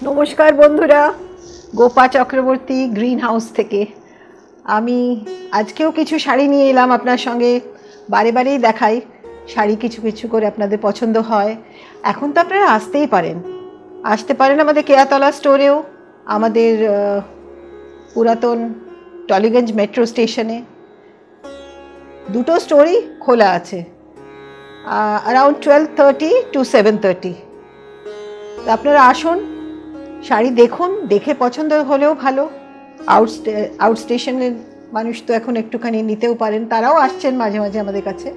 নমস্কার বন্ধুরা, Gopa Chakraborty green house থেকে আমি আজকেও কিছু শাড়ি নিয়ে এলাম আপনার সঙ্গে। বারে বারেই দেখাই শাড়ি, কিছু কিছু করে আপনাদের পছন্দ হয়। এখন তো আপনারা আসতে পারেন আমাদের কেয়াতলা স্টোরেও, আমাদের পুরাতন টলিগঞ্জ মেট্রো স্টেশনে দুটো স্টোরই খোলা আছে, অ্যারাউন্ড 12:30 to 7:30। তো আপনারা আসুন, শাড়ি দেখুন, দেখে পছন্দ হলেও ভালো। আউট স্টেশনের মানুষ তো এখন একটুখানি নিতেও পারেন, তারাও আসছেন মাঝে মাঝে আমাদের কাছে।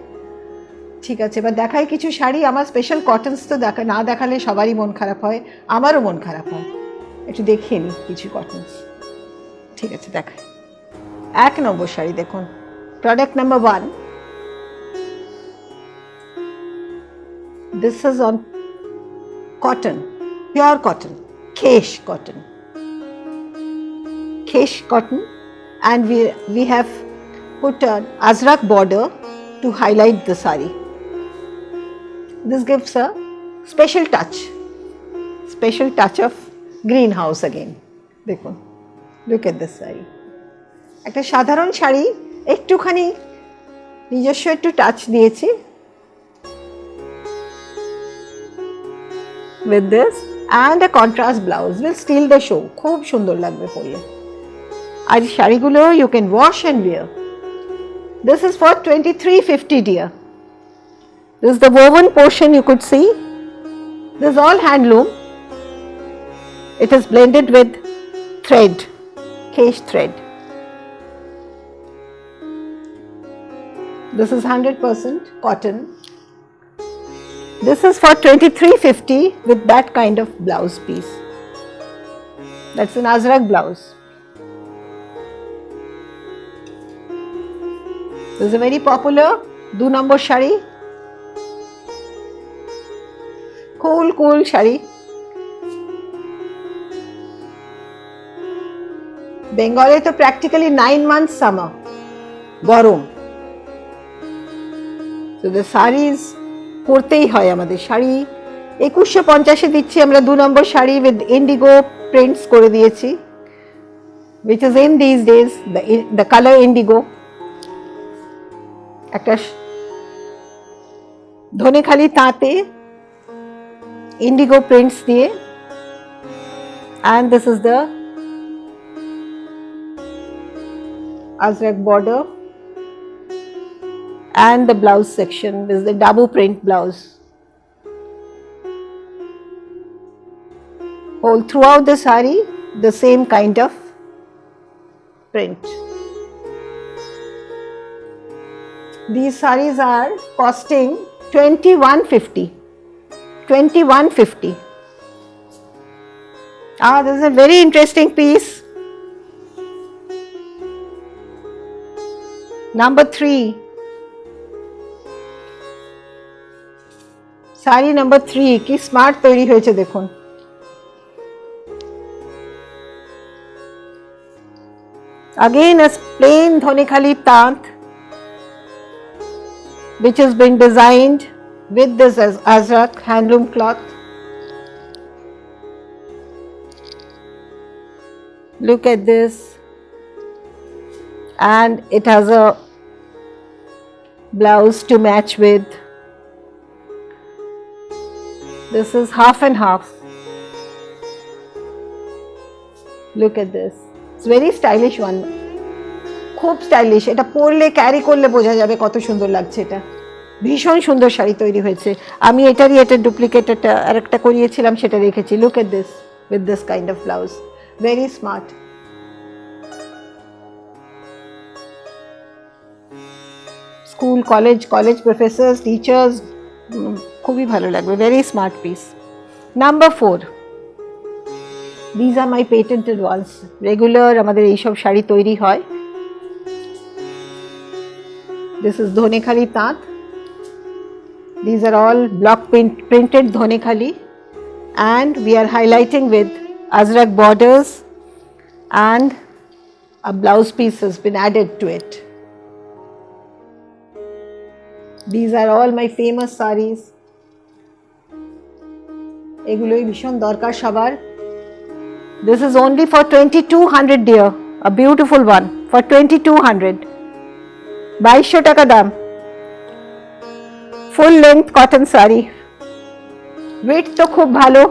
ঠিক আছে, এবার দেখাই কিছু শাড়ি। আমার স্পেশাল কটনস তো না দেখালে সবারই মন খারাপ হয়, আমারও মন খারাপ হয়। একটু দেখিয়ে নিই কিছু কটনস। ঠিক আছে, দেখাই। 1 নম্বর শাড়ি দেখুন, product number 1। This is on cotton, pure cotton, Kesh cotton, and we have put an Azrak border to highlight the sari. This gives a special touch of greenhouse again. দেখুন, look at this sari. একটা সাধারণ শাড়ি, একটুখানি নিজস্ব একটু touch দিয়েছি with this and a contrast blouse will steal the show. খুব সুন্দর লাগবে পরলে। আর শাড়িগুলো you can wash and wear. This is for 2350, dear. This is the woven portion you could see. This is all handloom. It is blended with thread, Kesh thread. This is 100% cotton. This is for 2350 with that kind of blouse piece. That's an Azrak blouse. This is a very popular 2-number shari. Cool shari. Bengal to practically 9 months summer. গরম। So the saris পরতেই হয় আমাদের। শাড়ি 2150 দিচ্ছি আমরা। 2-নম্বর sari with Indigo prints করে দিয়েছি, which is in these days the color indigo. একটা ধনেখালি তাঁতে ইন্ডিগো প্রিন্টস দিয়ে, and this is the Azrak border and the blouse section. This is the double print blouse. All throughout the sari the same kind of print. These saris are costing 2150. This is a very interesting piece. Number 3. Sari number 3 কি smart তৈরি হয়েছে দেখুন। Again a plain Dhanekhali তাঁত which has been designed with this Azrak handloom cloth. Look at this, and it has a blouse to match with. This is half and half. Look at this. It's very stylish one. খুব stylish. এটা পরলে carry করলে বোঝা যাবে কত সুন্দর লাগছে। এটা ভীষণ সুন্দর শাড়ি তৈরি হয়েছে। আমি এটা ডুপ্লিকেট আরেকটা করিয়েছিলাম, সেটা রেখেছি। Look at this with this kind of blouse. Very smart. School, college professors, teachers, খুবই ভালো লাগবে। Very smart piece. Number 4. These are my patented ones. Regular আমাদের এইসব শাড়ি তৈরি হয়। This is ধনেখালি তাঁত. These are all block printed Dhanekhali, and we are highlighting with Azrak borders, and a blouse piece has been added to it. These are all my famous saris. এগুলোই ভীষণ দরকার সবার। This is only for 2200 dear. A beautiful one for 2200. 2200 টাকা দাম। Full length cotton saree. Width তো খুব ভালো।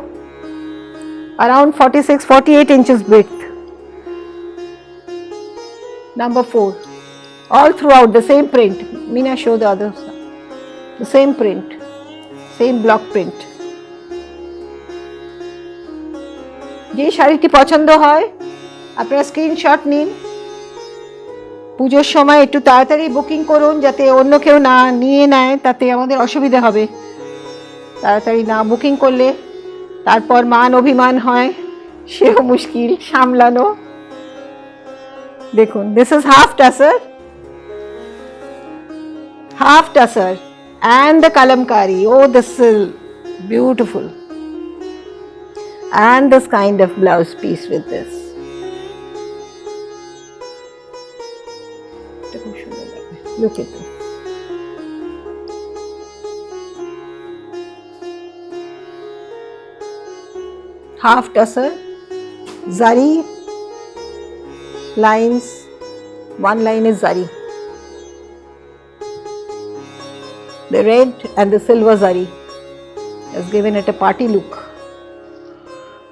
Around 46-48 inches width. Number 4. All throughout the same print. Meena, show the other side. The same print. Same block print. যে শাড়িটি পছন্দ হয় আপনারা স্ক্রিনশট নিন, পুজোর সময় একটু তাড়াতাড়ি বুকিং করুন যাতে অন্য কেউ না নিয়ে নেয়, তাতে আমাদের অসুবিধা হবে। তাড়াতাড়ি না বুকিং করলে তারপর মান অভিমান হয়, সেও মুশকিল সামলানো। দেখুন, this is half tussar and the kalamkari. Oh, this is beautiful. And this kind of blouse piece with this. Look at this. Half tussar, zari lines, one line is zari. The red and the silver zari has given it a party look,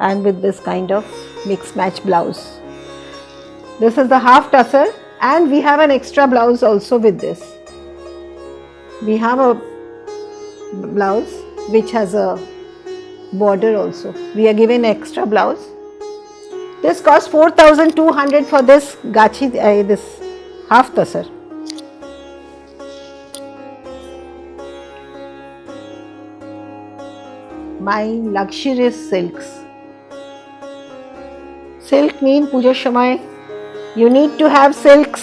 and with this kind of mixed match blouse. This is the half tussar, and we have an extra blouse also with this. We have a blouse which has a border also. We are given extra blouse. This costs 4200 for this gachi, this half tussar. My luxurious silks. Silk mean pujo shamay you need to have silks.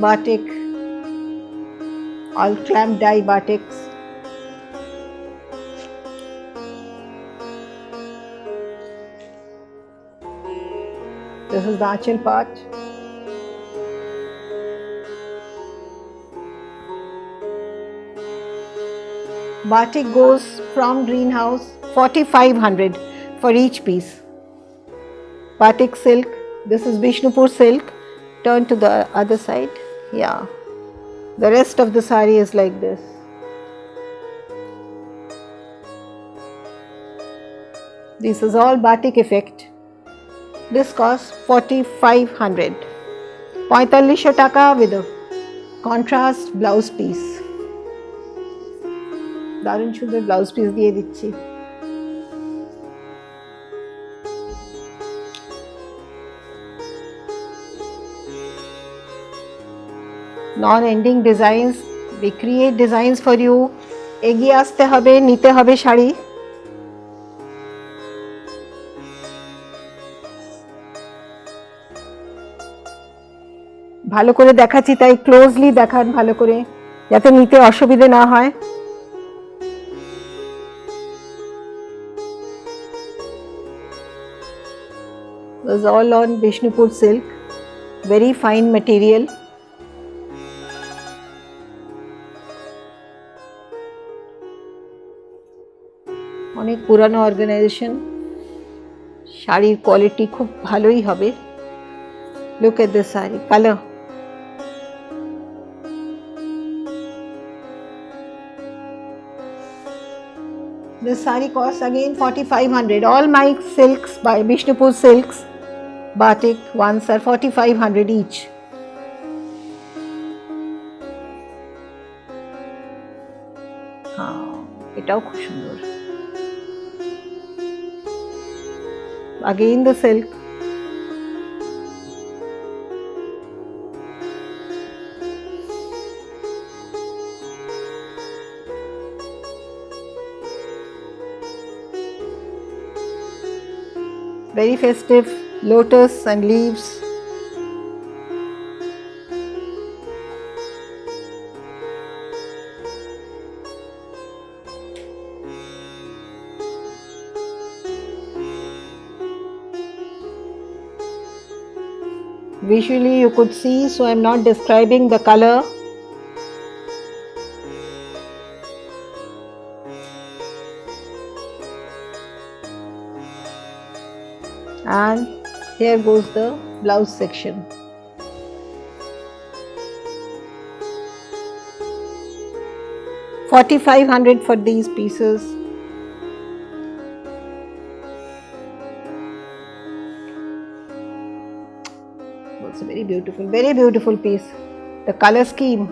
Batik, all clamp dye batiks. This is the achal part. Batik goes from Greenhouse 4500 for each piece. Batik silk, this is Bishnupur silk. Turn to the other side. Yeah, the rest of the saree is like this. This is all batik effect. This costs 4500. 4500 taka with a contrast blouse piece. দারুণ সুন্দর blouse piece দিয়ে দিচ্ছি। Non-ending designs, we create designs for you. এগিয়ে আসতে হবে, নিতে হবে শাড়ি। ভালো করে দেখাচ্ছি তাই ক্লোজলি দেখান ভালো করে, যাতে নিতে অসুবিধে না হয়। Was all on Bishnupur silk, very fine material. অনেক পুরানো অর্গানাইজেশন, শাড়ির কোয়ালিটি খুব ভালোই হবে। Look at this saree, color. This saree costs again 4500. All my silks by Bishnupur silks, batik ones are 4500 each. এটাও খুব সুন্দর। Again the silk. Very festive, lotus and leaves. Visually you could see, so I am not describing the color. And here goes the blouse section. $4,500 for these pieces. Also very beautiful piece. The color scheme.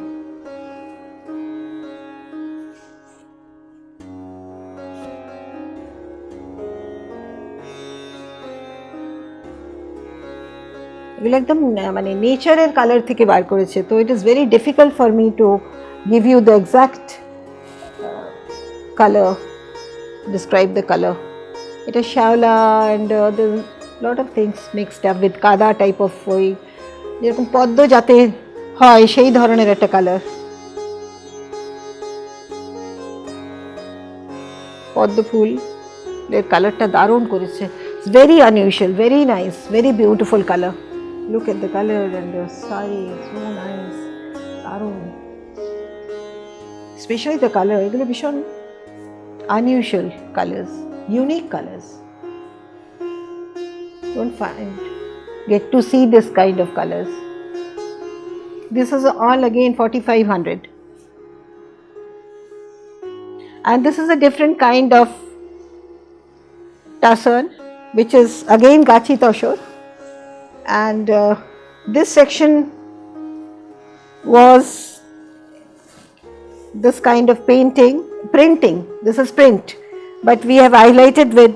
এগুলো একদম মানে নেচারের colour থেকে বার করেছে, তো it is very difficult for me to give you the exact colour, describe the color. এটা শ্যাওলা and the lot of things mixed up with কাদা টাইপ অফ ওই যেরকম পদ্ম যাতে হয় সেই ধরনের একটা কালার। পদ্ম ফুল এর কালারটা দারুণ করেছে, very unusual, very nice, very beautiful colour. Look at the color and the saree, so nice, দারুণ, especially the color, এগুলো ভীষণ unusual colors, unique colors. Don't get to see this kind of colors. This is all again 4,500, and this is a different kind of tassel, which is again Gachi Toshor, and this section was this kind of printing. This is print, but we have highlighted with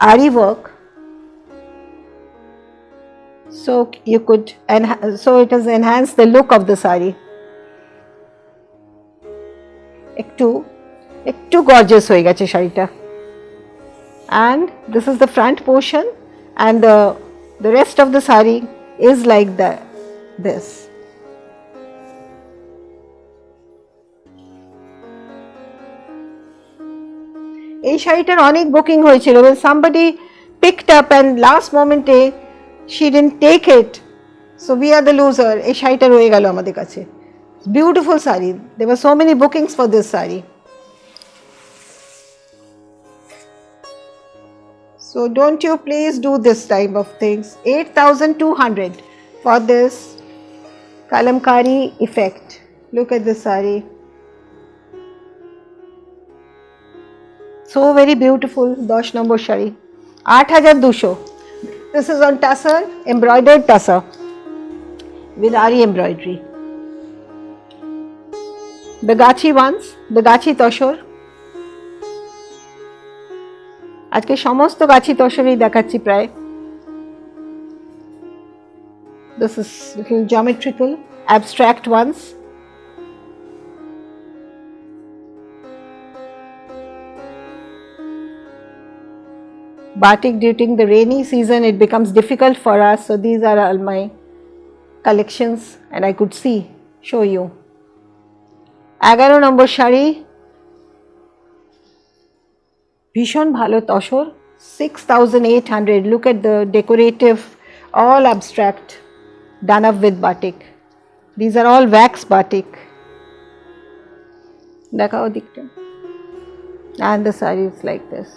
Ari work, so you could so it has enhanced the look of the saree. একটু gorgeous হয়ে গেছে শাড়িটা, and this is the front portion, and the rest of the saree is like this. এই শাড়িটার অনেক booking হয়েছিল, when somebody picked up and last moment she didn't take it, so we are the loser. এই শাড়িটা রয়ে গেল আমাদের কাছে। Beautiful saree, there were so many bookings for this saree, so don't you please do this type of things. 8,200 for this kalamkari effect. Look at this saree, so very beautiful. 10 number shari, 8,200. This is on tussar, embroidered tussar with Ari embroidery. The Gachi ones, the Gachi Toshor. আজকে সমস্ত গাছি তসরই দেখাচ্ছি প্রায়। This is little geometrical, abstract ones. Batik during the rainy season it becomes difficult for us, so these are all my collections and I could show you. 11 নম্বর শাড়ি, ভীষণ ভালো tussar, 6,800. Look at the decorative, all abstract, done up with batik. These are all wax batik. দেখাও দিকটা, and the saree is like this.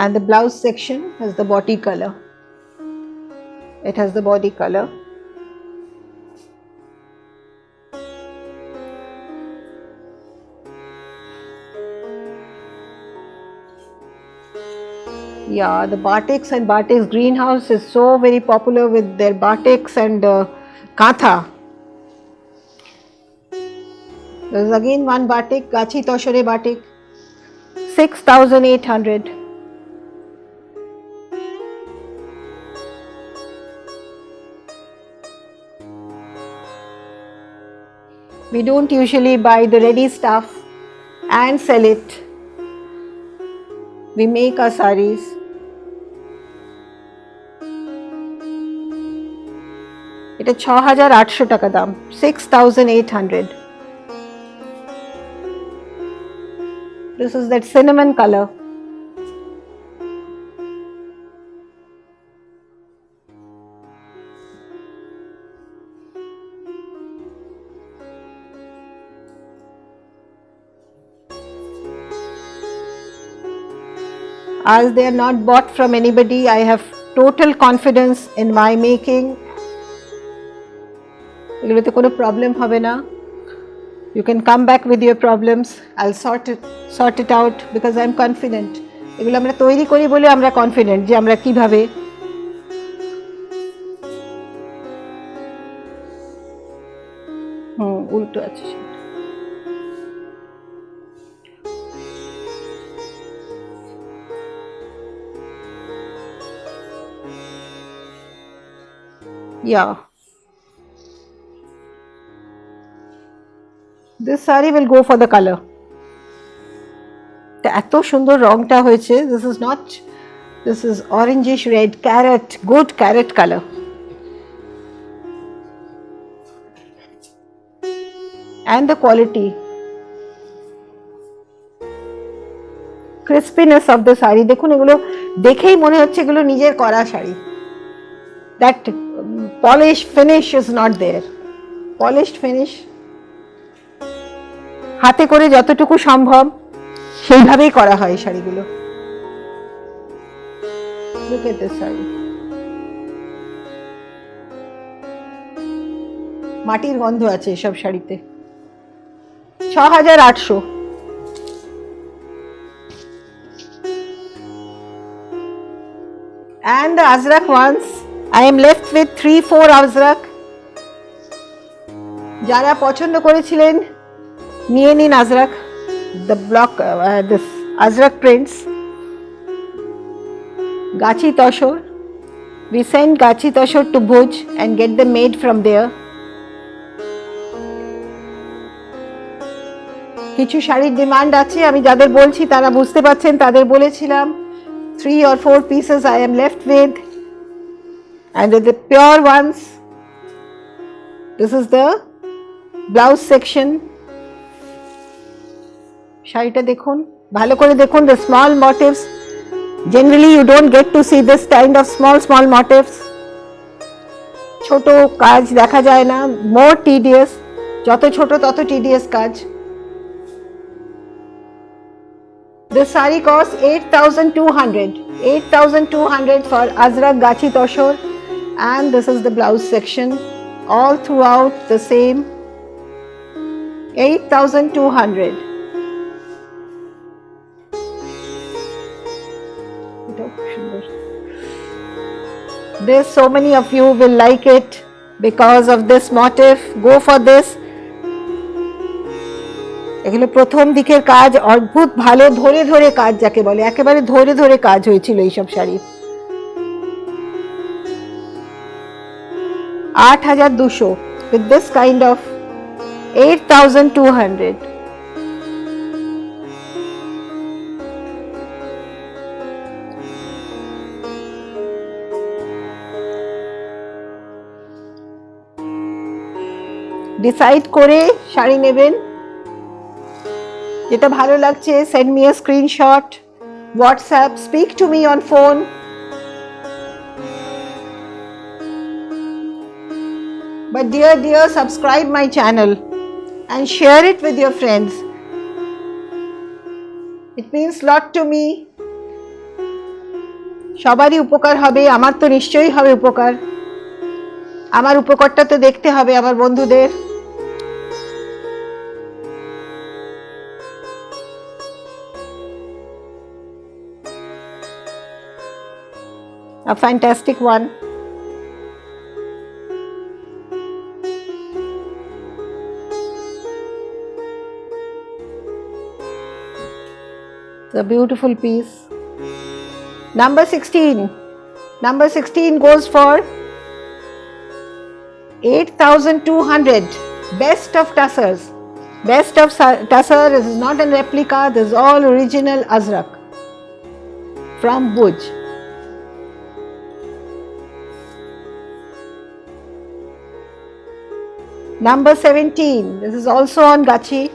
And the blouse section has the body color. It has the body color. Yeah, the batiks and batiks greenhouse is so very popular with their batiks and katha. There is again one batik, Gachi Toshore batik, 6,800. We don't usually buy the ready stuff and sell it. We make our sarees. এটা 6,800 টাকা দাম, 6,800. This is that cinnamon color. as they are not bought from anybody, I have total confidence in my making. এগুলোতে কোনো problem হবে না. You can come back with your problems. I'll sort it out because I'm confident. এগুলো আমরা তৈরি করি বলে আমরা কনফিডেন্ট যে আমরা কিভাবে উল্টো আছে. Yeah. This saree will go for the color. এত সুন্দর রংটা হয়েছে. This is orangish red carrot, good carrot color. And the quality, crispiness of the saree. দেখুন এগুলো দেখেই মনে হচ্ছে এগুলো নিজের করা sari. That polish finish is not there. Polished finish হাতে করে যতটুকু সম্ভব সেইভাবেই করা হয় শাড়িগুলো. Look at this saree. মাটির গন্ধ আছে সব শাড়িতে. 6800. And the Azrak ones, I am left with 3-4 Azrak. যারা পছন্দ করেছিলেন নিয়ে নিন Azrak, the block, this Azrak prints. Gachi Toshor, we send Gachi Toshor to Bhuj and get them made from there. কিছু শাড়ির ডিমান্ড আছে, আমি যাদের বলছি তারা বুঝতে পারছেন, তাদের বলেছিলাম 3 or 4 pieces I am left with, and the pure ones. This is the blouse section. শাড়িটা দেখুন, ভালো করে দেখুন. The small motifs, generally you don't get to see this kind of small motifs. ছোট কাজ দেখা যায় না, more tedious. যত ছোট তত tedious কাজ. This saree costs 8,200. 8,200 for Azrak Gachi Toshor, and this is the blouse section. All throughout the same. 8,200. This, so many of you will like it because of this motif. Go for this. এগুলো প্রথম দিকের কাজ অদ্ভুত ভালো, ধরে ধরে কাজ যাকে বলে, একেবারে ধরে ধরে কাজ হয়েছিল এইসব sari. 8,200 with this kind of 8,200. Decide করে শাড়ি নেবেন, যেটা ভালো লাগছে. Send me a screenshot, WhatsApp, speak to me on phone. But dear, subscribe my channel and share it with your friends. It means lot to me. সবারই উপকার হবে, আমার তো নিশ্চয়ই হবে উপকার. আমার উপকারটা তো দেখতে হবে আমার বন্ধুদের. A fantastic one. It's a beautiful piece. Number 16. Number 16 goes for 8,200. Best of Tussars. Best of Tussar. This is not a replica. This is all original Azrak from Bhuj. Number 17. This is also on Gachi.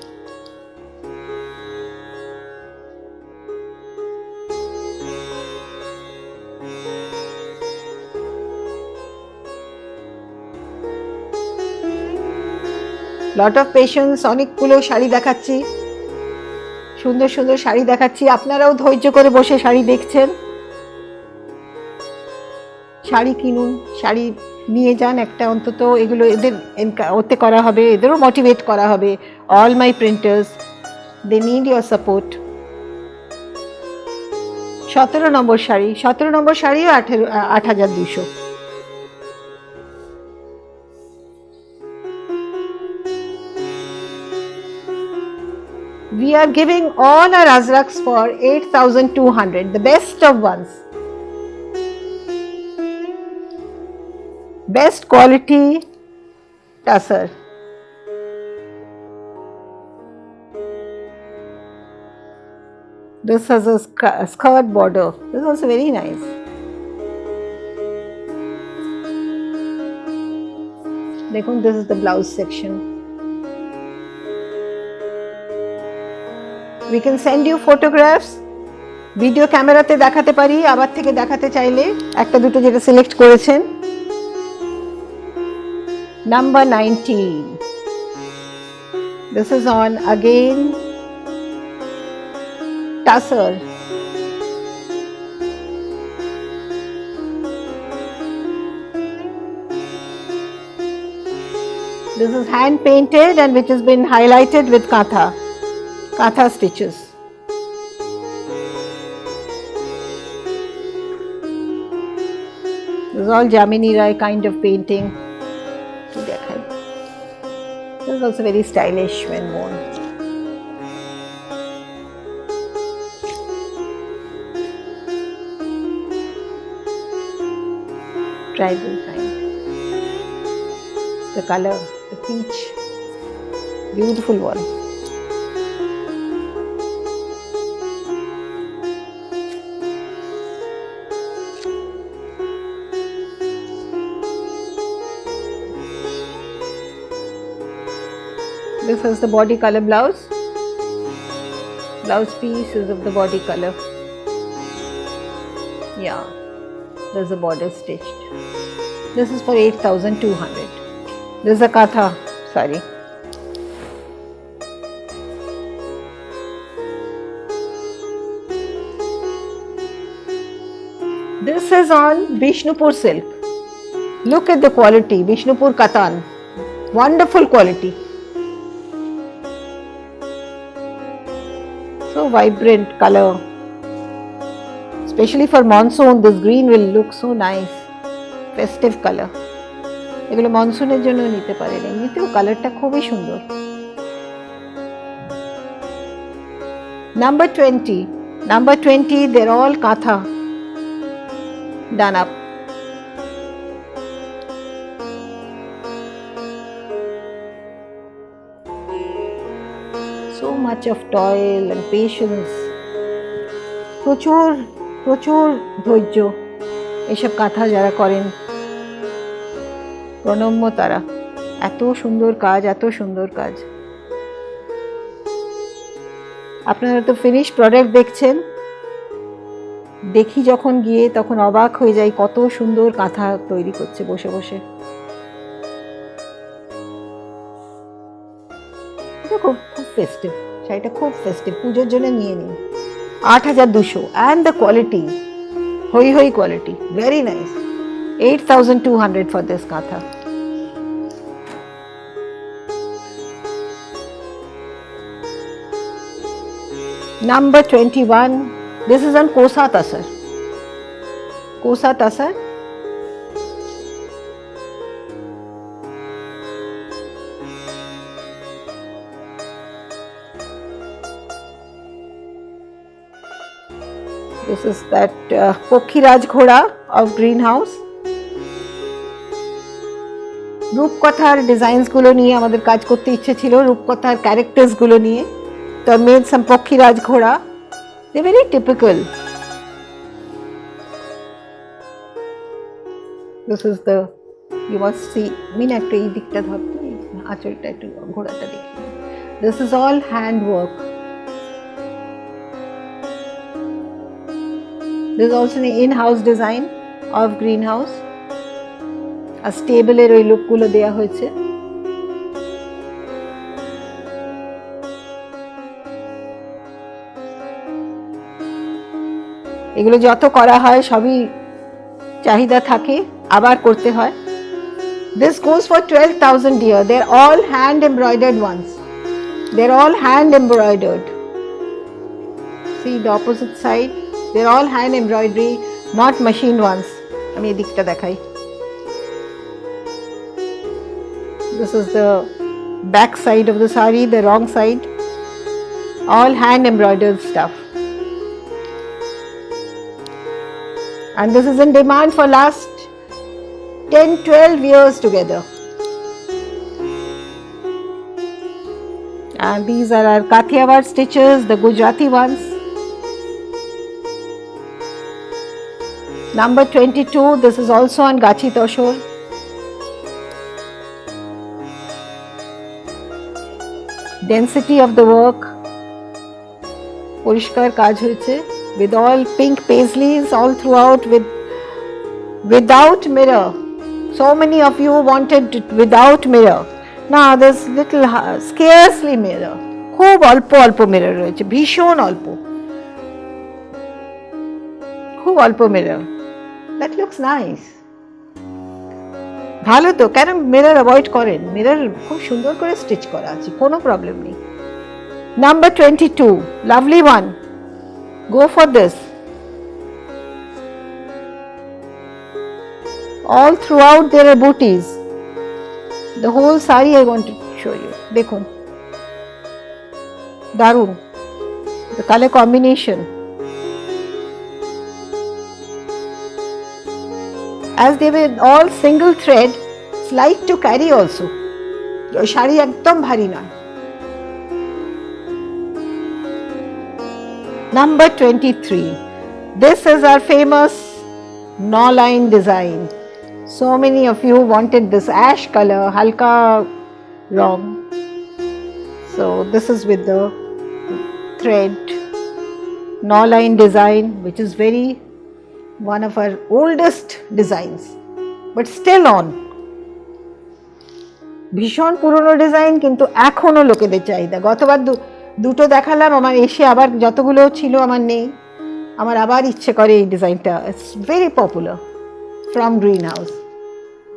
Lot of patience. অনেকগুলো শাড়ি দেখাচ্ছি, সুন্দর সুন্দর শাড়ি দেখাচ্ছি, আপনারাও ধৈর্য করে বসে শাড়ি দেখছেন। শাড়ি কিনুন, শাড়ি নিয়ে যান একটা অন্তত, এগুলো এদের ওতে করা হবে, এদেরও মোটিভেট করা হবে। All my printers, they need your support. 17 নম্বর শাড়ি, 17 নম্বর শাড়িও 8,200। We are giving all our Azraks for 8,200, the best of ones. Best quality tussar. This has a skirt border. This is also very nice. Dekho, this is the blouse section. We can send you photographs. Video ক্যামেরাতে দেখাতে পারি, আবার থেকে দেখাতে চাইলে একটা দুটো যেটা সিলেক্ট করেছেন। Number 19. This is on again tussar. This is hand painted and which has been highlighted with katha stitches. This is all Jamini Rai kind of painting. This is also very stylish when worn. Tribal kind. The color, the peach, beautiful one. This is the body color blouse. Blouse piece is of the body color. Yeah, there's a border stitched. This is for 8,200. This is a katha saree. This is on Bishnupur silk. Look at the quality, Bishnupur Katan. Wonderful quality. So vibrant color. Especially for monsoon, this green will look so nice. Festive color. এগুলো মনসুনের জন্য নিতে পারেন, এমনিতেও কালারটা খুবই সুন্দর। Number 20. Number 20, they're all katha done up. So much of toil and patience. প্রচুর প্রচুর ধৈর্য এসব কাঁথা যারা করেন, প্রণম্য তারা। এত সুন্দর কাজ, এত সুন্দর কাজ। আপনারা তো ফিনিশ প্রোডাক্ট দেখছেন, দেখি যখন গিয়ে তখন অবাক হয়ে যাই কত সুন্দর কাঁথা তৈরি করছে বসে বসে। এটা খুব খুব ফেস্টিভ, শাড়িটা খুব ফেস্টিভ, পুজোর জন্য নিয়ে নিন। 8,200 and the quality, hoi hoi quality, very nice. 8,200 for this katha. Number 21, this is on kosa tussar. Kosa tussar. This is that Pokhiraj Ghoda of Greenhouse. রূপকথার ডিজাইনস গুলো নিয়ে আমাদের কাজ করতে ইচ্ছে ছিল, রূপকথার ক্যারেক্টার্স গুলো নিয়ে। তো I made some Pokhiraj Ghoda. They're very typical. This is the, you must see, Mina একটু এই দিকটা ধরতো, আঁচলটা একটু, ঘোড়াটা দেখি। This is all hand work. This is also an in-house design of Greenhouse. A stable এর ওই লুকগুলো দেয়া হয়েছে। এগুলো যত করা হয় সবই চাহিদা থাকে, আবার করতে হয়। This goes for 12,000 dear. They're all hand embroidered ones. They're all hand embroidered. See the opposite side. They're all hand embroidery, not machine ones. আমি এদিকটা দেখাই। This is the back side of the sari, the wrong side. All hand embroidered stuff. And this is in demand for last 10-12 years together. And these are our Kathiawar stitches, the Gujarati ones. Number 22, this is also on Gachi Toshor. Density of the work, পরিষ্কার কাজ হয়েছে, with all pink paisleys all throughout, without mirror. So many of you wanted it without mirror. Now there's little scarcely mirror. খুব অল্প অল্প mirror রয়েছে, ভীষণ অল্প, খুব অল্প মিরর। That looks nice. ভালো তো, কেন মিরর অ্যাভয়েড করেন? মিরর খুব সুন্দর করে স্টিচ করা আছে, কোনো প্রবলেম নেই। Number 22, lovely one. Go for this. All throughout there are booties. The whole sari I want to show you. দেখুন, দারুন, the color combination. As they were all single thread, it's light to carry also. Sari একদম ভারী নয়। Number 23. This is our famous Knawline design. So many of you wanted this ash color, halka wrong. So this is with the thread Knawline design, which is one of our oldest designs, but still on. ভীষণ পুরনো design, কিন্তু এখনো লোকেদের চাহিদা। গতবার দুটো দেখালাম, আমার এসে আবার যতগুলো ছিল আমার নেই, আমার আবার ইচ্ছে করে এই ডিজাইনটা। It's very popular from green house.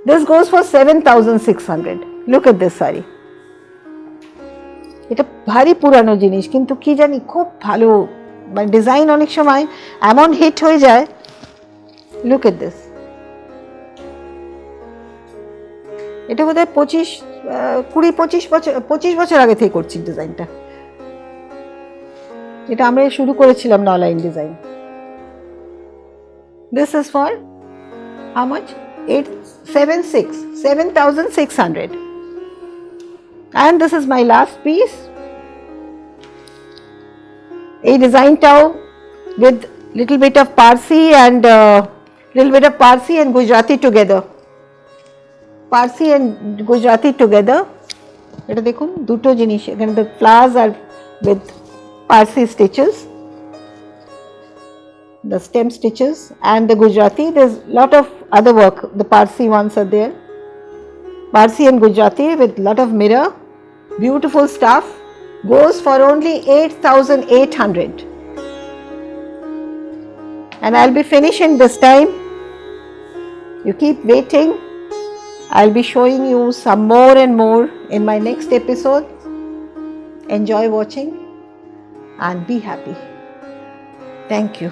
This goes for 7,600. Look at this sari. এটা ভারী পুরানো জিনিস, কিন্তু কি জানি খুব ভালো, মানে ডিজাইন অনেক সময় এমন হিট হয়ে যায়। Look at this. এটা বোধহয় 25 বছর আগে থেকে করছি ডিজাইনটা। এটা আমরা শুরু করেছিলাম Knawline design. This is for how much? 7,600. And this is my last piece. এই ডিজাইনটাও with little bit of Parsi and Gujarati together. Parsi and Gujarati together. এটা দেখুন, দুটো জিনিস এখানে, the flowers are with Parsi stitches, the stem stitches, and the Gujarati. There's lot of other work. The Parsi ones are there. Parsi and Gujarati with lot of mirror. Beautiful stuff. Goes for only 8,800. And I'll be finishing this time. You keep waiting. I'll be showing you some more and more in my next episode. Enjoy watching and be happy. Thank you.